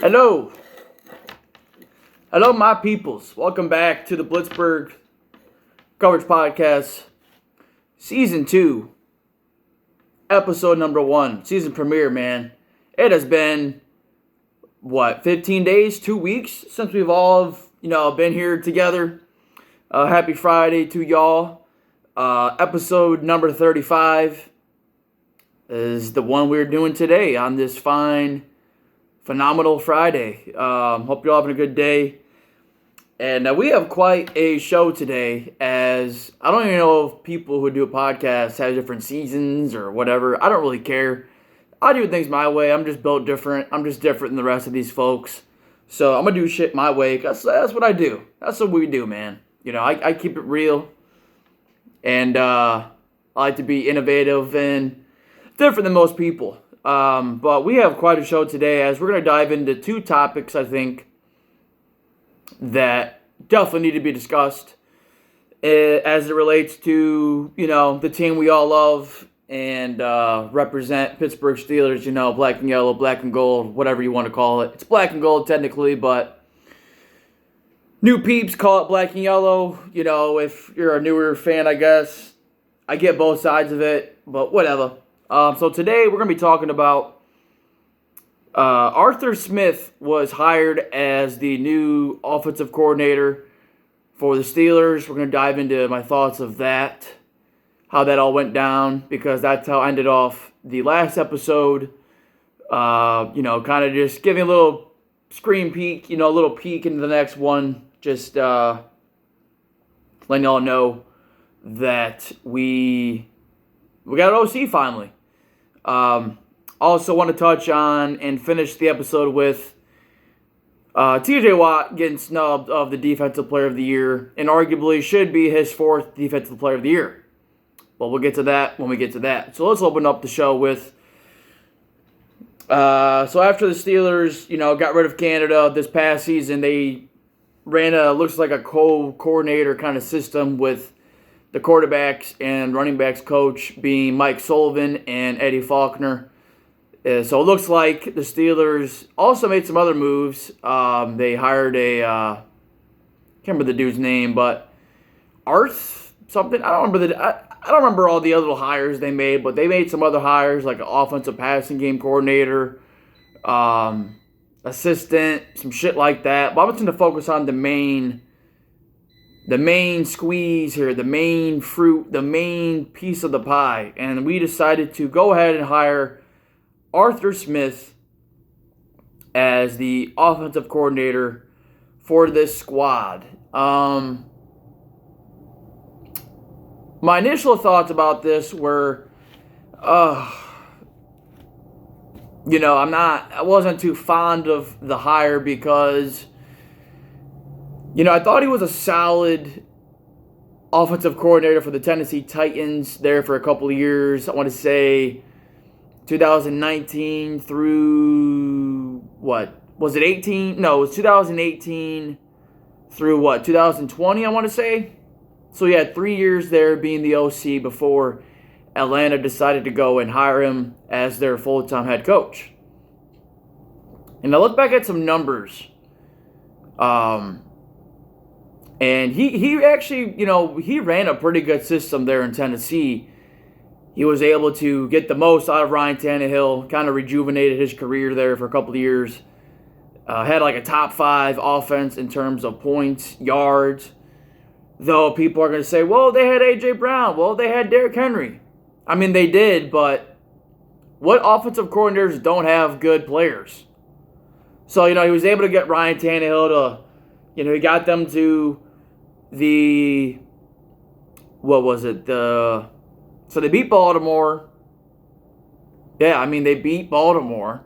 Hello. Hello, my peoples. Welcome back to the Blitzburg Coverage Podcast, Season 2, Episode number 1, season premiere, man. It has been, 15 days, 2 weeks since we've all, been here together. Happy Friday to y'all. Episode number 35 is the one we're doing today on this fine, phenomenal Friday. Hope you're all having a good day. And we have quite a show today, as I don't even know if people who do a podcast have different seasons or whatever. I don't really care. I do things my way. I'm just built different. I'm just different than the rest of these folks. So I'm going to do shit my way. That's what I do. That's what we do, man. I keep it real. And I like to be innovative and different than most people. But we have quite a show today, as we're going to dive into two topics, I think, that definitely need to be discussed as it relates to, the team we all love and represent, Pittsburgh Steelers, black and yellow, black and gold, whatever you want to call it. It's black and gold technically, but new peeps call it black and yellow. If you're a newer fan, I guess. I get both sides of it, but whatever. So today we're going to be talking about Arthur Smith was hired as the new offensive coordinator for the Steelers. We're going to dive into my thoughts of that, how that all went down, because that's how I ended off the last episode. Kind of just giving a little screen peek, a little peek into the next one. Just letting y'all know that we got an OC finally. Also want to touch on and finish the episode with TJ Watt getting snubbed of the Defensive Player of the Year, and arguably should be his fourth Defensive Player of the Year. But we'll get to that when we get to that. So let's open up the show with, so after the Steelers, got rid of Canada this past season, they ran looks like a co-coordinator kind of system with the quarterbacks and running backs coach being Mike Sullivan and Eddie Faulkner. So it looks like the Steelers also made some other moves. They hired can't remember the dude's name, but Arth something. I don't remember all the other little hires they made, but they made some other hires, like an offensive passing game coordinator, assistant, some shit like that. But I'm just going to focus on the main squeeze here, the main fruit, the main piece of the pie. And we decided to go ahead and hire Arthur Smith as the offensive coordinator for this squad. My initial thoughts about this were, I wasn't too fond of the hire because, I thought he was a solid offensive coordinator for the Tennessee Titans there for a couple of years. I want to say 2019 through, was it 18? No, it was 2018 through 2020, I want to say. So he had 3 years there being the OC before Atlanta decided to go and hire him as their full-time head coach. And I look back at some numbers. And he actually, he ran a pretty good system there in Tennessee. He was able to get the most out of Ryan Tannehill, kind of rejuvenated his career there for a couple of years. Had like a top 5 offense in terms of points, yards. Though people are going to say, well, they had A.J. Brown. Well, they had Derrick Henry. I mean, they did, but what offensive coordinators don't have good players? So, he was able to get Ryan Tannehill to, he got them to the, so they beat Baltimore. Yeah, they beat Baltimore.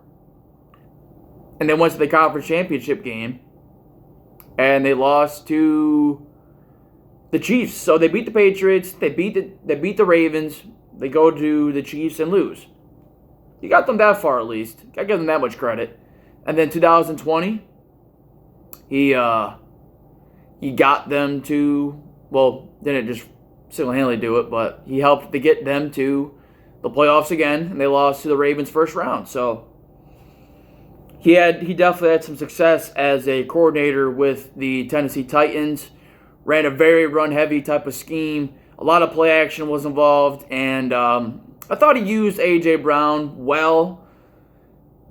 And then went to the conference championship game. And they lost to the Chiefs. So they beat the Patriots. They beat the Ravens. They go to the Chiefs and lose. You got them that far at least. Got to give them that much credit. And then 2020, he got them to, didn't just single-handedly do it, but he helped to get them to the playoffs again, and they lost to the Ravens first round. So He definitely had some success as a coordinator with the Tennessee Titans. Ran a very run-heavy type of scheme. A lot of play action was involved, and I thought he used A.J. Brown well.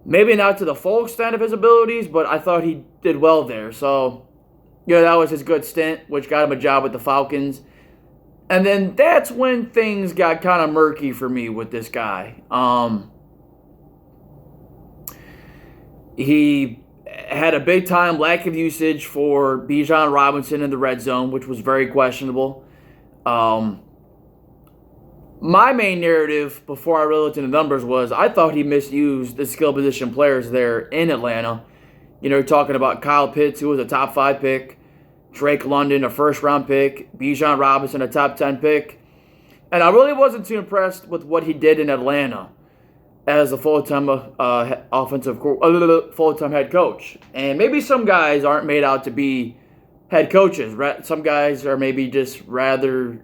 Maybe not to the full extent of his abilities, but I thought he did well there. So, that was his good stint, which got him a job with the Falcons. And then that's when things got kind of murky for me with this guy. He had a big-time lack of usage for Bijan Robinson in the red zone, which was very questionable. My main narrative before I really looked into the numbers was I thought he misused the skill position players there in Atlanta. You're talking about Kyle Pitts, who was a top 5 pick, Drake London, a first-round pick, Bijan Robinson, a top 10 pick. And I really wasn't too impressed with what he did in Atlanta as a full-time full-time head coach. And maybe some guys aren't made out to be head coaches. Some guys are maybe just rather,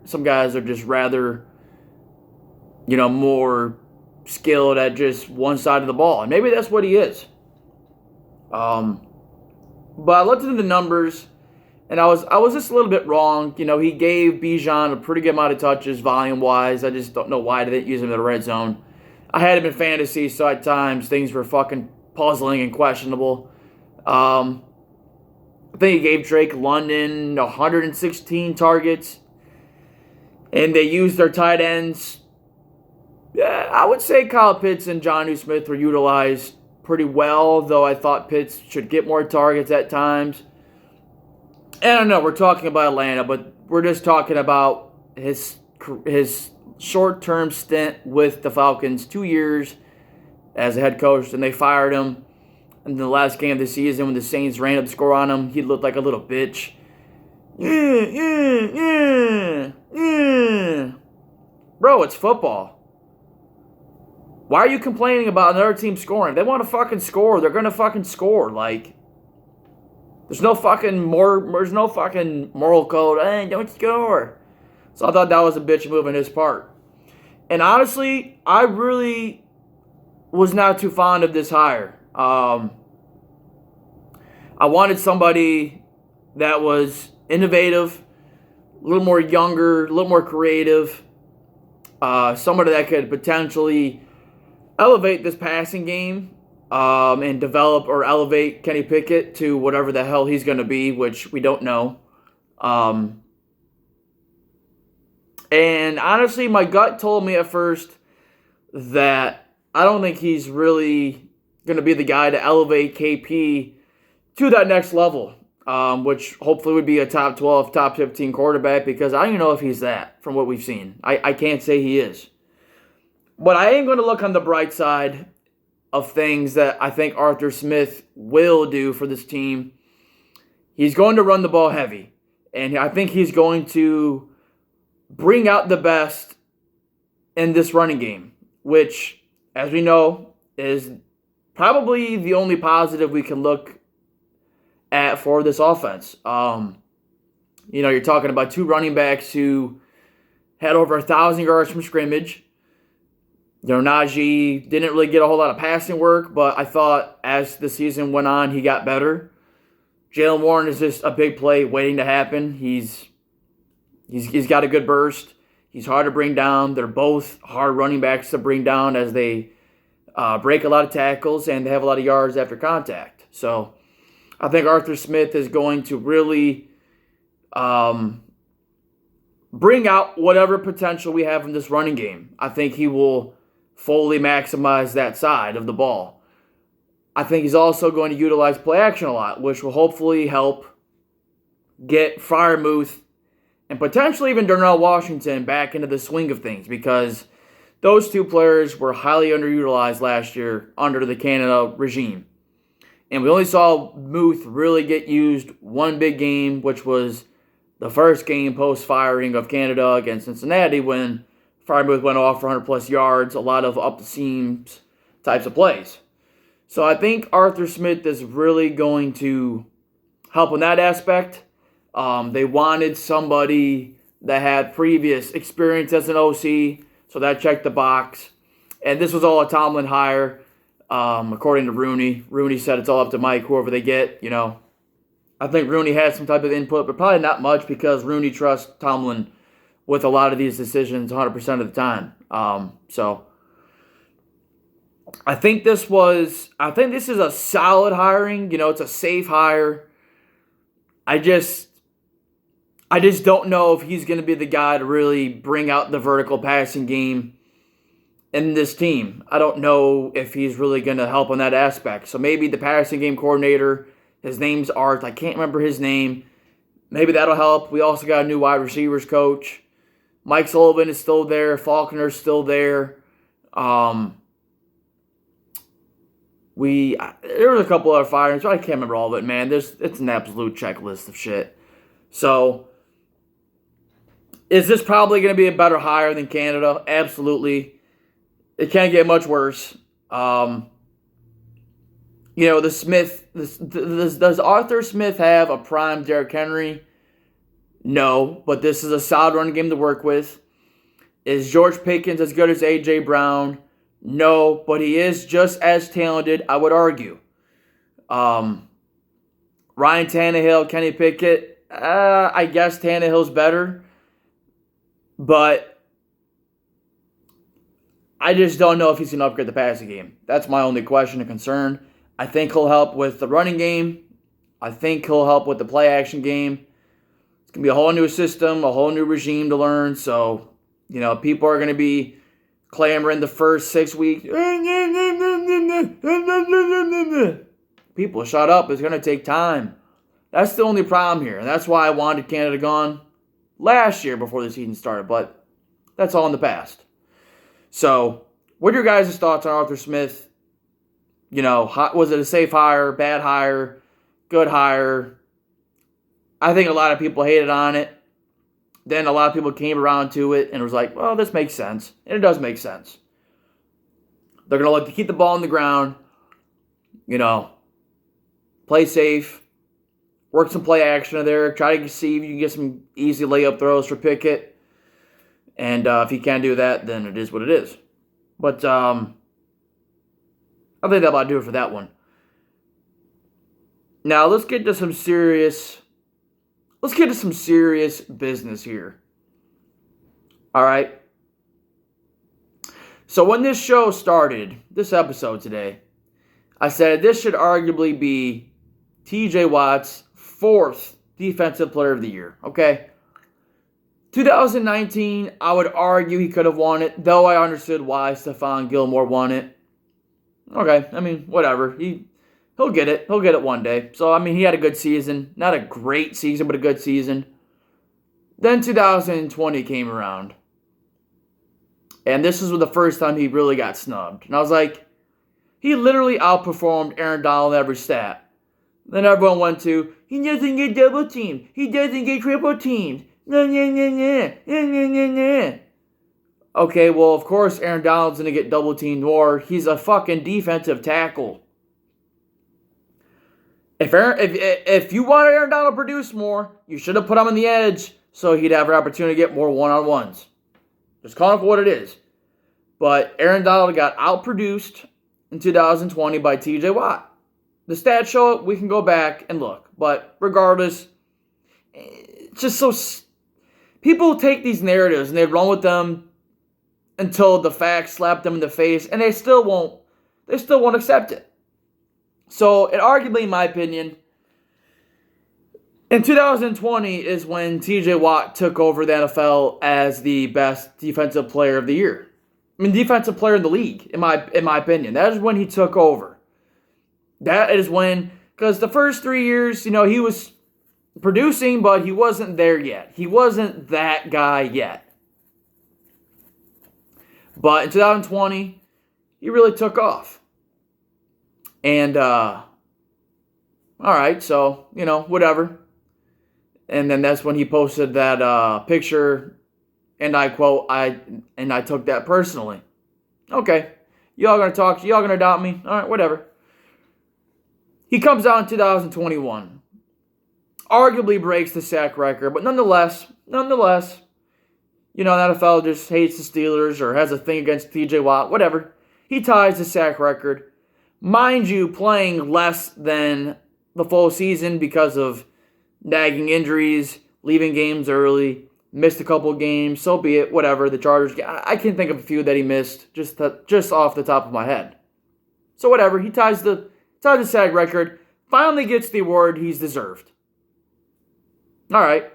more skilled at just one side of the ball. And maybe that's what he is. But I looked into the numbers, and I was just a little bit wrong. He gave Bijan a pretty good amount of touches volume-wise. I just don't know why they didn't use him in the red zone. I had him in fantasy, so at times things were fucking puzzling and questionable. I think he gave Drake London 116 targets, and they used their tight ends. Yeah, I would say Kyle Pitts and Jonnu Smith were utilized pretty well, though I thought Pitts should get more targets at times. And I don't know, we're talking about Atlanta, but we're just talking about his short-term stint with the Falcons, 2 years as a head coach, and they fired him. In the last game of the season, when the Saints ran up the score on him, he looked like a little bitch. Bro, it's football. Why are you complaining about another team scoring? If they want to fucking score, they're going to fucking score. There's no fucking moral code. Hey, don't score. So I thought that was a bitch move on his part. And honestly, I really was not too fond of this hire. I wanted somebody that was innovative, a little more younger, a little more creative, somebody that could potentially elevate this passing game and develop or elevate Kenny Pickett to whatever the hell he's going to be, which we don't know. And honestly, my gut told me at first that I don't think he's really going to be the guy to elevate KP to that next level, which hopefully would be a top 12, top 15 quarterback, because I don't even know if he's that from what we've seen. I can't say he is. But I am going to look on the bright side of things that I think Arthur Smith will do for this team. He's going to run the ball heavy, and I think he's going to bring out the best in this running game, which, as we know, is probably the only positive we can look at for this offense. You're talking about 2 running backs who had over 1,000 yards from scrimmage. Najee didn't really get a whole lot of passing work, but I thought as the season went on, he got better. Jaylen Warren is just a big play waiting to happen. He's got a good burst. He's hard to bring down. They're both hard running backs to bring down as they break a lot of tackles and they have a lot of yards after contact. So I think Arthur Smith is going to really bring out whatever potential we have in this running game. I think he will fully maximize that side of the ball. I think he's also going to utilize play action a lot, which will hopefully help get Freiermuth and potentially even Darnell Washington back into the swing of things, because those 2 players were highly underutilized last year under the Canada regime. And we only saw Muth really get used one big game, which was the first game post-firing of Canada against Cincinnati, when Freiermuth went off for 100-plus yards, a lot of up-the-seams types of plays. So I think Arthur Smith is really going to help in that aspect. They wanted somebody that had previous experience as an OC, so that checked the box. And this was all a Tomlin hire. according to Rooney. Rooney said it's all up to Mike, whoever they get, I think Rooney had some type of input, but probably not much because Rooney trusts Tomlin with a lot of these decisions 100% of the time. So I think this is a solid hiring. It's a safe hire. I just don't know if he's going to be the guy to really bring out the vertical passing game in this team. I don't know if he's really going to help on that aspect. So maybe the passing game coordinator, his name's Art. I can't remember his name. Maybe that'll help. We also got a new wide receivers coach. Mike Sullivan is still there. Faulkner's still there. There was a couple other firings, but I can't remember all of it, man. It's an absolute checklist of shit. So, is this probably going to be a better hire than Canada? Absolutely. It can't get much worse. Does Arthur Smith have a prime Derrick Henry? No, but this is a solid running game to work with. Is George Pickens as good as A.J. Brown? No, but he is just as talented, I would argue. Ryan Tannehill, Kenny Pickett, I guess Tannehill's better. But I just don't know if he's going to upgrade the passing game. That's my only question and concern. I think he'll help with the running game. I think he'll help with the play action game. It's going to be a whole new system, a whole new regime to learn. So, people are going to be clamoring the first 6 weeks. People, shut up. It's going to take time. That's the only problem here. And that's why I wanted Canada gone last year before the season started. But that's all in the past. So, what are your guys' thoughts on Arthur Smith? Was it a safe hire, bad hire, good hire? I think a lot of people hated on it. Then a lot of people came around to it and was like, well, this makes sense. And it does make sense. They're going to like to keep the ball on the ground, play safe, work some play action there, try to see if you can get some easy layup throws for Pickett. And if he can't do that, then it is what it is. But I think that'll about do it for that one. Now let's get to some serious business here. All right. So when this show started, this episode today, I said this should arguably be TJ Watt's 4th Defensive Player of the Year. Okay. 2019, I would argue he could have won it, though I understood why Stephon Gilmore won it. Okay, whatever. He'll get it. He'll get it one day. So, he had a good season. Not a great season, but a good season. Then 2020 came around. And this was the first time he really got snubbed. And I was like, he literally outperformed Aaron Donald in every stat. Then everyone went to, he doesn't get double teamed. He doesn't get triple teamed. No. Okay, well, of course Aaron Donald's going to get double teamed more. He's a fucking defensive tackle. If you want Aaron Donald to produce more, you should have put him on the edge so he'd have an opportunity to get more one-on-ones. Just call it for what it is. But Aaron Donald got outproduced in 2020 by TJ Watt. The stats show it. We can go back and look. But regardless, it's just so... People take these narratives and they run with them until the facts slap them in the face, and they still won't accept it. So, it arguably, in my opinion, in 2020 is when TJ Watt took over the NFL as the best defensive player of the year. Defensive player in the league, in my opinion. That is when he took over. That is when, because the first 3 years, he was producing, but he wasn't there yet. He wasn't that guy yet. But in 2020, he really took off. And, alright, so, whatever. And then that's when he posted that picture, and I quote, I took that personally. Okay, y'all gonna talk, y'all gonna adopt me? Alright, whatever. He comes out in 2021. Arguably breaks the sack record, but nonetheless, the NFL just hates the Steelers or has a thing against TJ Watt, whatever. He ties the sack record. Mind you, playing less than the full season because of nagging injuries, leaving games early, missed a couple games, so be it, whatever. The Chargers, I can think of a few that he missed just off the top of my head. So whatever, he ties the SAG record, finally gets the award he's deserved. All right.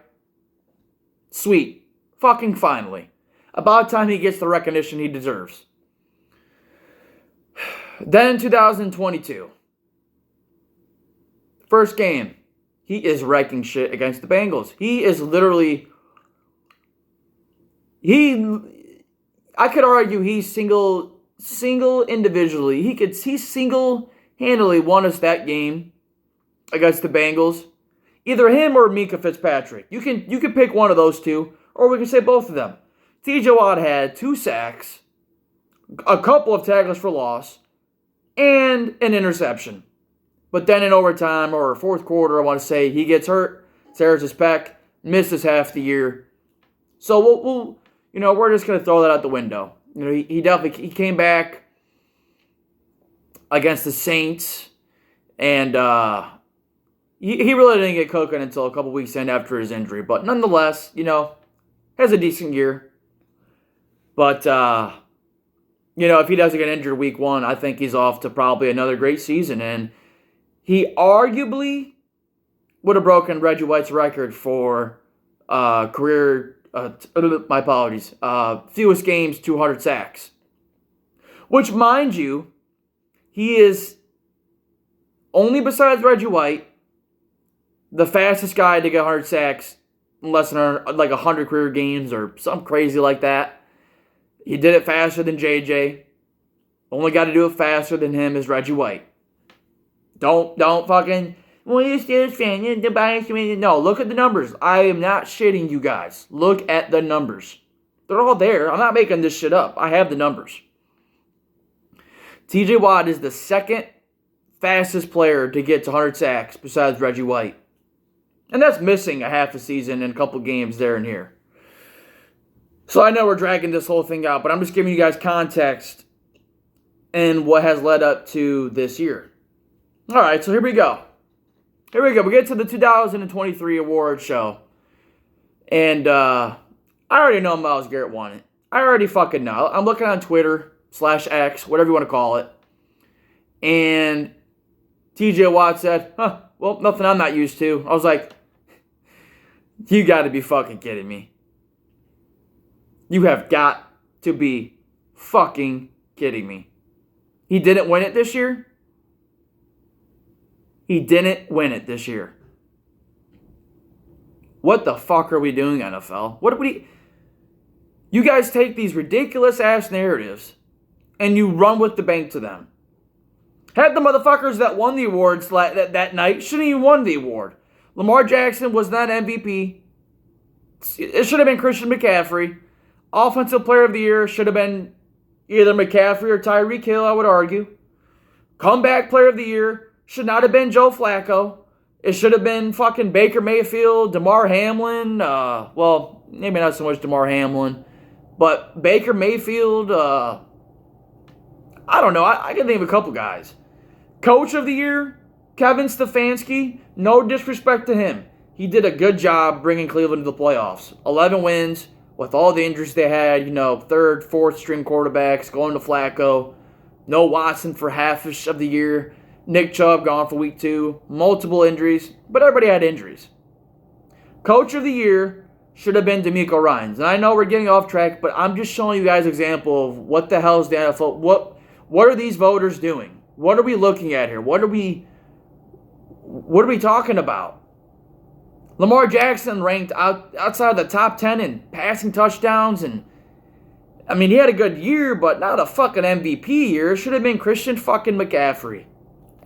Sweet. Fucking finally. About time he gets the recognition he deserves. Then 2022. First game. He is wrecking shit against the Bengals. He is literally... I could argue he's single individually. He single-handedly won us that game against the Bengals. Either him or Mika Fitzpatrick. You can pick one of those two, or we can say both of them. TJ Watt had 2 sacks, a couple of tackles for loss, and an interception. But then in overtime or fourth quarter, I want to say, he gets hurt, tears his pec, misses half the year. So we're just gonna throw that out the window. He came back against the Saints, and he really didn't get cooking until a couple weeks in after his injury. But nonetheless, has a decent year. But if he doesn't get injured week 1, I think he's off to probably another great season. And he arguably would have broken Reggie White's record for career, my apologies, fewest games, 200 sacks. Which, mind you, he is, only besides Reggie White, the fastest guy to get 100 sacks in less than 100 career games or something crazy like that. He did it faster than JJ. Only guy to do it faster than him is Reggie White. Don't fucking, well, you're Steelers fan, you're the bias. No, look at the numbers. I am not shitting you guys. Look at the numbers. They're all there. I'm not making this shit up. I have the numbers. TJ Watt is the second fastest player to get to 100 sacks besides Reggie White. And that's missing a half a season and a couple games there and here. So I know we're dragging this whole thing out, but I'm just giving you guys context and what has led up to this year. All right, so here we go. We get to the 2023 award show. And I already know Myles Garrett won it. I already fucking know. I'm looking on Twitter /X, whatever you want to call it. And TJ Watt said, well, nothing I'm not used to. I was like, you got to be fucking kidding me. You have got to be fucking kidding me. He didn't win it this year? He didn't win it this year. What the fuck are we doing, NFL? You guys take these ridiculous ass narratives and you run with the bank to them. Had the motherfuckers that won the awards that night shouldn't even won the award. Lamar Jackson was not MVP. It should have been Christian McCaffrey. Offensive Player of the Year should have been either McCaffrey or Tyreek Hill, I would argue. Comeback Player of the Year should not have been Joe Flacco. It should have been fucking Baker Mayfield, DeMar Hamlin. Well, maybe not so much DeMar Hamlin. But Baker Mayfield, I don't know. I can think of a couple guys. Coach of the Year, Kevin Stefanski. No disrespect to him. He did a good job bringing Cleveland to the playoffs. 11 wins with all the injuries they had. Third, fourth string quarterbacks going to Flacco. No Watson for half of the year. Nick Chubb gone for week 2. Multiple injuries, but everybody had injuries. Coach of the Year should have been DeMeco Ryans. And I know we're getting off track, but I'm just showing you guys an example of what the hell is the NFL. What are these voters doing? What are we looking at here? What are we talking about? Lamar Jackson ranked outside of the top 10 in passing touchdowns. And he had a good year, but not a fucking MVP year. It should have been Christian fucking McCaffrey.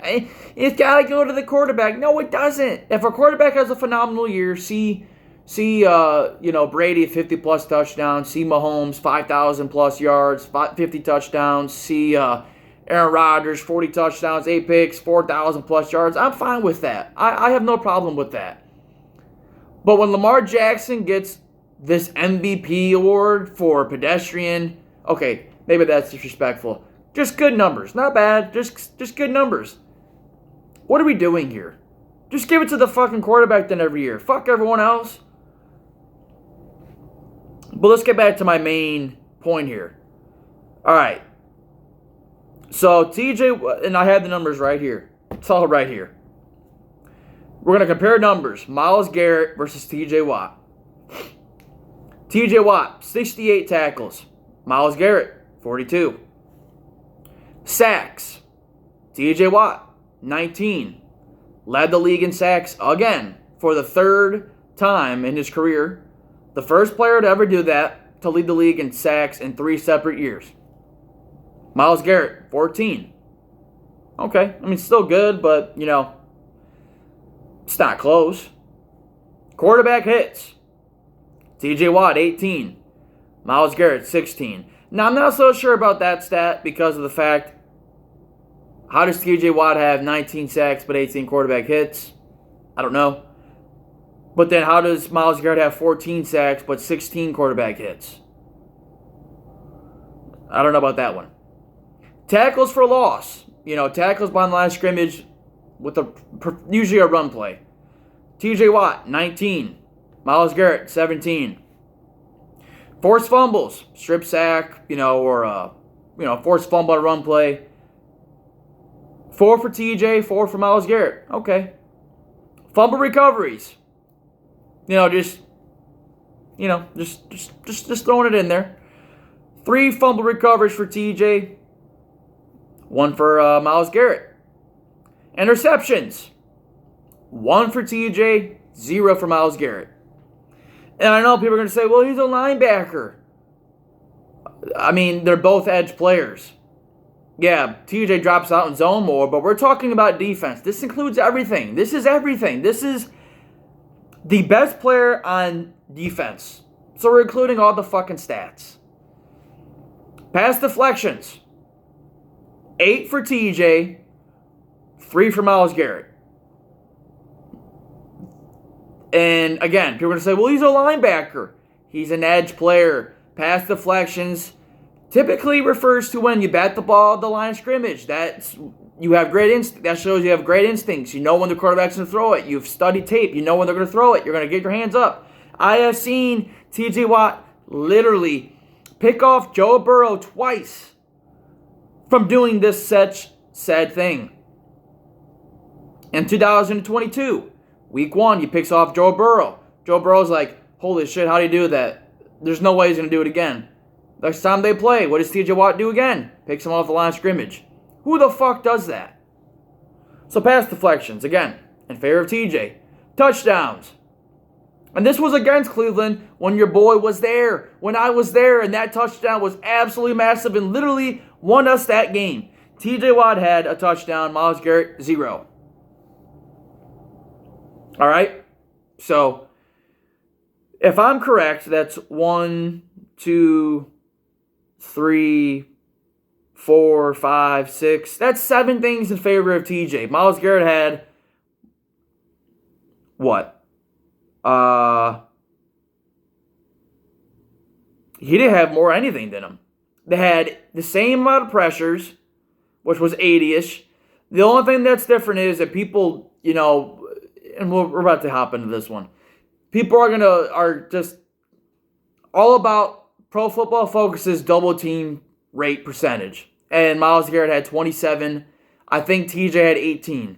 It's got to go to the quarterback. No, it doesn't. If a quarterback has a phenomenal year, see Brady 50-plus touchdowns. See Mahomes 5,000-plus yards, 50 touchdowns. See Aaron Rodgers 40 touchdowns, 8 picks, 4,000-plus yards. I'm fine with that. I have no problem with that. But when Lamar Jackson gets this MVP award for pedestrian, okay, maybe that's disrespectful. Just good numbers. Not bad. Just good numbers. What are we doing here? Just give it to the fucking quarterback then every year. Fuck everyone else. But let's get back to my main point here. All right. So TJ, and I have the numbers right here. It's all right here. We're going to compare numbers. Myles Garrett versus TJ Watt. TJ Watt, 68 tackles. Myles Garrett, 42. Sacks. TJ Watt, 19. Led the league in sacks again for the third time in his career. The first player to ever do that, to lead the league in sacks in 3 separate years. Myles Garrett, 14. Okay, I mean, still good, but, it's not close. Quarterback hits. TJ Watt, 18. Myles Garrett, 16. Now, I'm not so sure about that stat because of the fact, how does TJ Watt have 19 sacks but 18 quarterback hits? I don't know. But then how does Myles Garrett have 14 sacks but 16 quarterback hits? I don't know about that one. Tackles for loss. Tackles behind the line of scrimmage with usually a run play. TJ Watt, 19. Myles Garrett, 17. Forced fumbles, strip sack, or forced fumble on a run play. 4 for TJ, 4 for Myles Garrett. Okay. Fumble recoveries. Just throwing it in there. 3 fumble recoveries for TJ. 1 for Myles Garrett. Interceptions. 1 for TJ, 0 for Myles Garrett. And I know people are going to say, well, he's a linebacker. I mean, they're both edge players. Yeah, TJ drops out in zone more, but we're talking about defense. This includes everything. This is everything. This is the best player on defense. So we're including all the fucking stats. Pass deflections. 8 for TJ, 3 for Myles Garrett. And again, people are going to say, well, he's a linebacker. He's an edge player. Pass deflections typically refers to when you bat the ball at the line of scrimmage. That shows you have great instincts. You know when the quarterback's going to throw it. You've studied tape. You know when they're going to throw it. You're going to get your hands up. I have seen TJ Watt literally pick off Joe Burrow twice from doing this such sad thing. In 2022, week 1, he picks off Joe Burrow. Joe Burrow's like, holy shit, how do you do that? There's no way he's going to do it again. Next time they play, what does TJ Watt do again? Picks him off the line of scrimmage. Who the fuck does that? So pass deflections, again, in favor of TJ. Touchdowns. And this was against Cleveland when your boy was there. When I was there, and that touchdown was absolutely massive and literally won us that game. TJ Watt had a touchdown. Myles Garrett, 0. All right? So, if I'm correct, that's 1, 2, 3, 4, 5, 6. That's 7 things in favor of TJ. Myles Garrett had what? He didn't have more anything than him. They had the same amount of pressures, which was 80-ish. The only thing that's different is that people, and we're about to hop into this one. People are just all about Pro Football Focus's double team rate percentage. And Myles Garrett had 27. I think TJ had 18.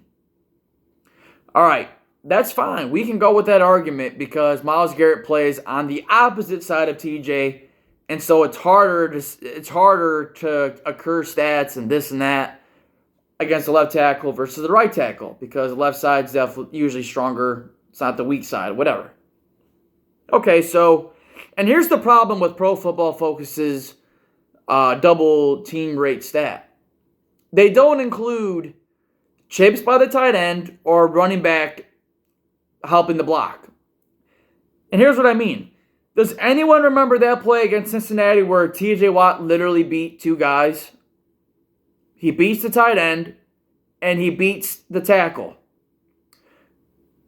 All right, that's fine. We can go with that argument because Myles Garrett plays on the opposite side of TJ, and so it's harder to accrue stats and this and that against the left tackle versus the right tackle because the left side's definitely usually stronger. It's not the weak side, whatever. Okay, so, and here's the problem with Pro Football Focus's double team rate stat. They don't include chips by the tight end or running back helping the block. And here's what I mean. Does anyone remember that play against Cincinnati where TJ Watt literally beat 2 guys? He beats the tight end, and he beats the tackle.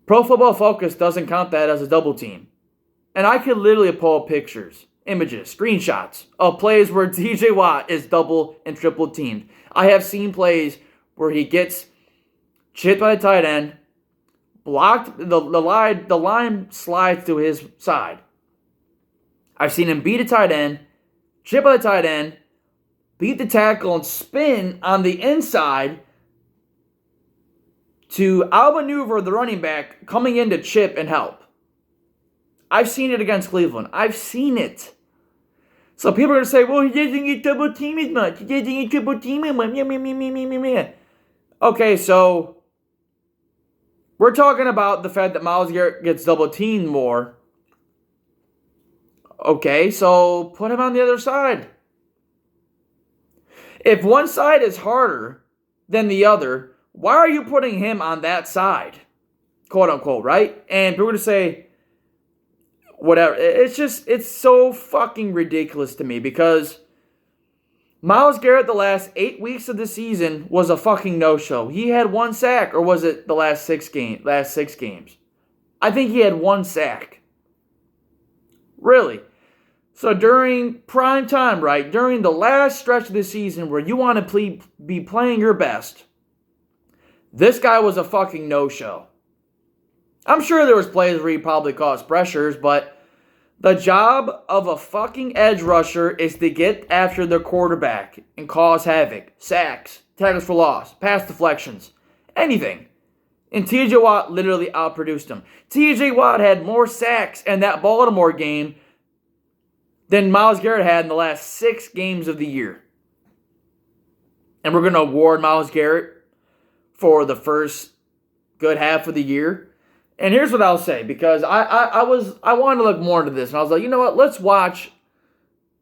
Pro Football Focus doesn't count that as a double team. And I could literally pull up pictures images, screenshots of plays where TJ Watt is double and triple teamed. I have seen plays where he gets chipped by the tight end, blocked, the line slides to his side. I've seen him beat a tight end, chip by the tight end, beat the tackle, and spin on the inside to outmaneuver the running back coming in to chip and help. I've seen it against Cleveland. I've seen it. So people are going to say, well, he doesn't get double teamed as much. He doesn't get triple teamed as much. Okay, so we're talking about the fact that Myles Garrett gets double teamed more. Okay, so put him on the other side. If one side is harder than the other, why are you putting him on that side? Quote unquote, right? And people are going to say, whatever. It's so fucking ridiculous to me because Myles Garrett the last 8 weeks of the season was a fucking no-show. He had 1 sack, or was it the last 6 games? I think he had 1 sack. Really? So during prime time, right, during the last stretch of the season where you want to be playing your best, this guy was a fucking no-show. I'm sure there was plays where he probably caused pressures, but the job of a fucking edge rusher is to get after the quarterback and cause havoc, sacks, tackles for loss, pass deflections, anything. And TJ Watt literally outproduced him. TJ Watt had more sacks in that Baltimore game than Myles Garrett had in the last 6 games of the year. And we're going to award Myles Garrett for the first good half of the year. And here's what I'll say, because I wanted to look more into this, and I was like, you know what, let's watch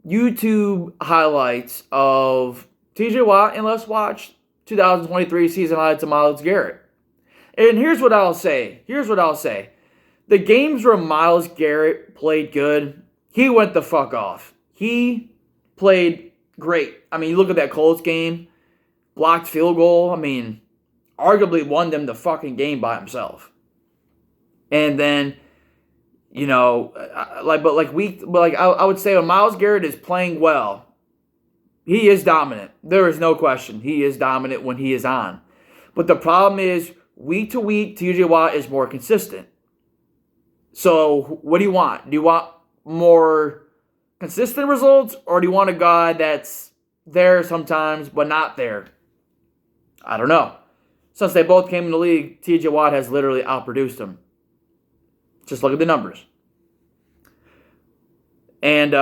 YouTube highlights of TJ Watt, and let's watch 2023 season highlights of Myles Garrett. And here's what I'll say. The games where Myles Garrett played good, he went the fuck off. He played great. I mean, you look at that Colts game, blocked field goal. I mean, arguably won them the fucking game by himself. And then, you know, I would say when Myles Garrett is playing well, he is dominant. There is no question. He is dominant when he is on. But the problem is, week to week, TJ Watt is more consistent. So, what do you want? Do you want more consistent results, or do you want a guy that's there sometimes but not there? I don't know. Since they both came in the league, TJ Watt has literally outproduced him. Just look at the numbers. And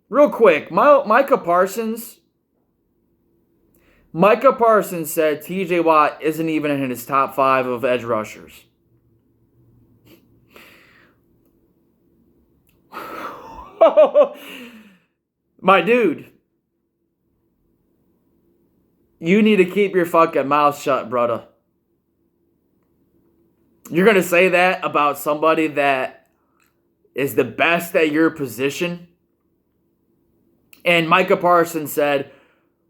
real quick, Micah Parsons said TJ Watt isn't even in his top 5 of edge rushers. My dude, you need to keep your fucking mouth shut, brother. You're going to say that about somebody that is the best at your position? And Micah Parsons said,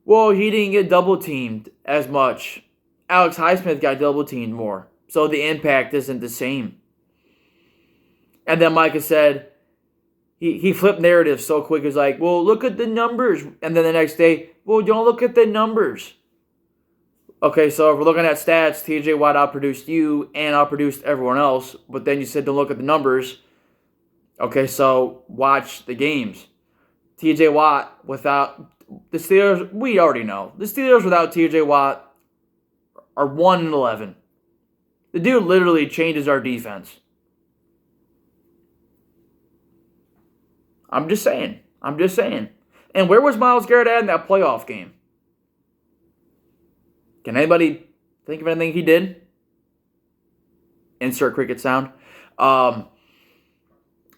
well, he didn't get double-teamed as much. Alex Highsmith got double-teamed more. So the impact isn't the same. And then Micah said, he flipped narrative so quick. He was like, well, look at the numbers. And then the next day, well, don't look at the numbers. Okay, so if we're looking at stats, TJ Watt outproduced you and outproduced everyone else. But then you said don't look at the numbers. Okay, so watch the games. TJ Watt without the Steelers, we already know. The Steelers without TJ Watt are 1-11. The dude literally changes our defense. I'm just saying. And where was Myles Garrett at in that playoff game? Can anybody think of anything he did? Insert cricket sound. But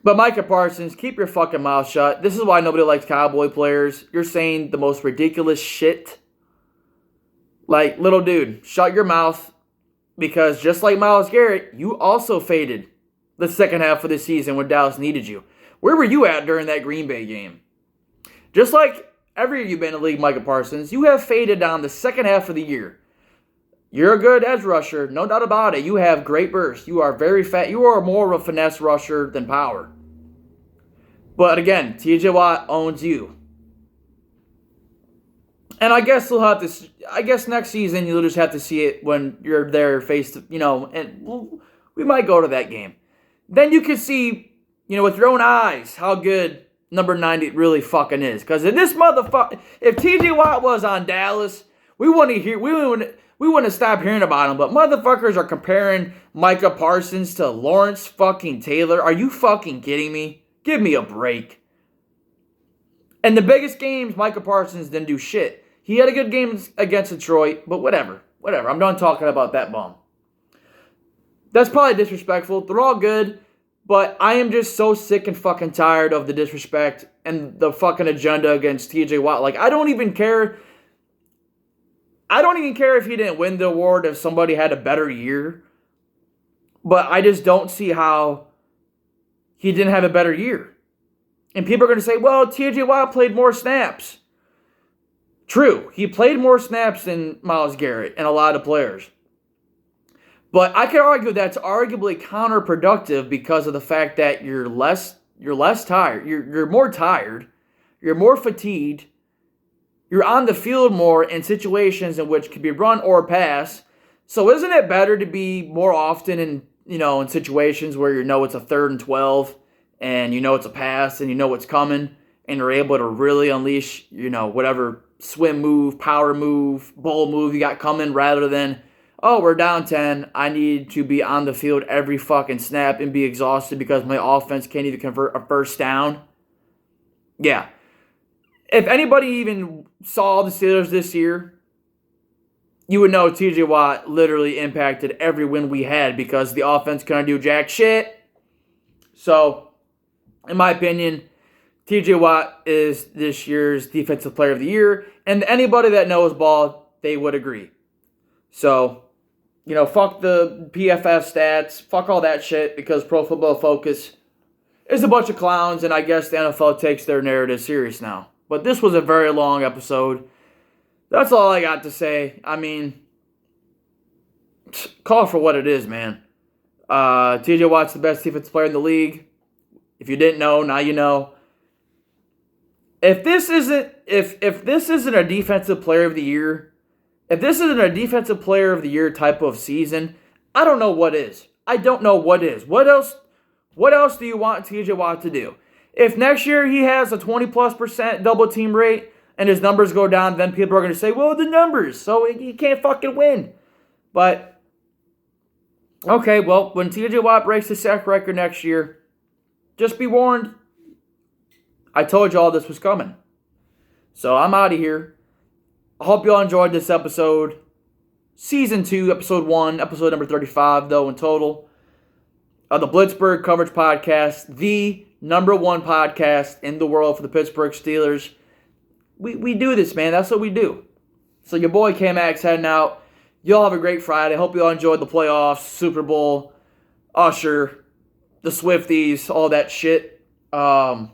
Micah Parsons, keep your fucking mouth shut. This is why nobody likes Cowboy players. You're saying the most ridiculous shit. Like, little dude, shut your mouth. Because just like Myles Garrett, you also faded the second half of the season when Dallas needed you. Where were you at during that Green Bay game? Just like every year you've been in the league, Micah Parsons, you have faded down the second half of the year. You're a good edge rusher, no doubt about it. You have great burst. You are very fat. You are more of a finesse rusher than power. But again, TJ Watt owns you. And I guess we'll have to. I guess next season you'll just have to see it when you're there face to, and we might go to that game. Then you can see, with your own eyes how good number 90 really fucking is. Because if this motherfucker, if TJ Watt was on Dallas, we wouldn't stop hearing about him. But motherfuckers are comparing Micah Parsons to Lawrence fucking Taylor. Are you fucking kidding me? Give me a break. And the biggest games, Micah Parsons didn't do shit. He had a good game against Detroit, but whatever. I'm done talking about that bum. That's probably disrespectful. They're all good, but I am just so sick and fucking tired of the disrespect and the fucking agenda against TJ Watt. Like, I don't even care. I don't even care if he didn't win the award, if somebody had a better year. But I just don't see how he didn't have a better year. And people are going to say, well, TJ Watt played more snaps. True, he played more snaps than Myles Garrett and a lot of players. But I could argue that's arguably counterproductive because of the fact that you're less tired. You're more tired. You're more fatigued. You're on the field more in situations in which could be run or pass. So isn't it better to be more often in situations where it's a 3rd and 12 and it's a pass and what's coming and you're able to really unleash, whatever swim move, power move, bull move you got coming rather than, oh, we're down 10. I need to be on the field every fucking snap and be exhausted because my offense can't even convert a first down. Yeah. If anybody even saw the Steelers this year, you would know TJ Watt literally impacted every win we had because the offense couldn't do jack shit. So, in my opinion, TJ Watt is this year's Defensive Player of the Year, and anybody that knows ball, they would agree. So, fuck the PFF stats, fuck all that shit, because Pro Football Focus is a bunch of clowns, and I guess the NFL takes their narrative serious now. But this was a very long episode. That's all I got to say. I mean, call it for what it is, man. TJ Watt's the best defensive player in the league. If you didn't know, now you know. If this isn't a defensive player of the year, if this isn't a defensive player of the year type of season, I don't know what is. I don't know what is. What else do you want TJ Watt to do? If next year he has a 20+% double team rate and his numbers go down, then people are going to say, well, the numbers, so he can't fucking win. But, okay, well, when TJ Watt breaks the sack record next year, just be warned. I told you all this was coming. So I'm out of here. I hope you all enjoyed this episode. Season 2, Episode 1, episode number 35, though, in total. Of the Blitzburg Coverage Podcast, the #1 podcast in the world for the Pittsburgh Steelers. We do this, man. That's what we do. So your boy K-Max heading out. Y'all have a great Friday. Hope you all enjoyed the playoffs, Super Bowl, Usher, the Swifties, all that shit. We're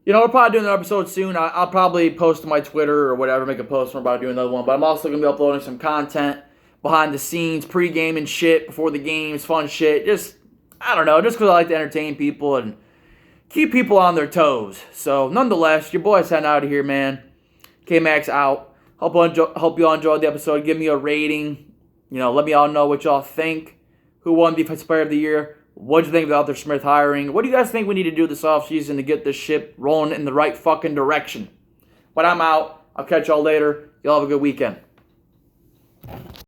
probably doing another episode soon. I'll probably post to my Twitter or whatever, make a post when I'm about to do another one. But I'm also going to be uploading some content behind the scenes, pre-game and shit, before the games, fun shit. Just, I don't know, just because I like to entertain people and keep people on their toes. So, nonetheless, your boy's heading out of here, man. K-Max out. Hope you all enjoyed the episode. Give me a rating. Let me all know what y'all think. Who won Defensive Player of the Year? What do you think about their Smith hiring? What do you guys think we need to do this offseason to get this ship rolling in the right fucking direction? But I'm out. I'll catch y'all later. Y'all have a good weekend.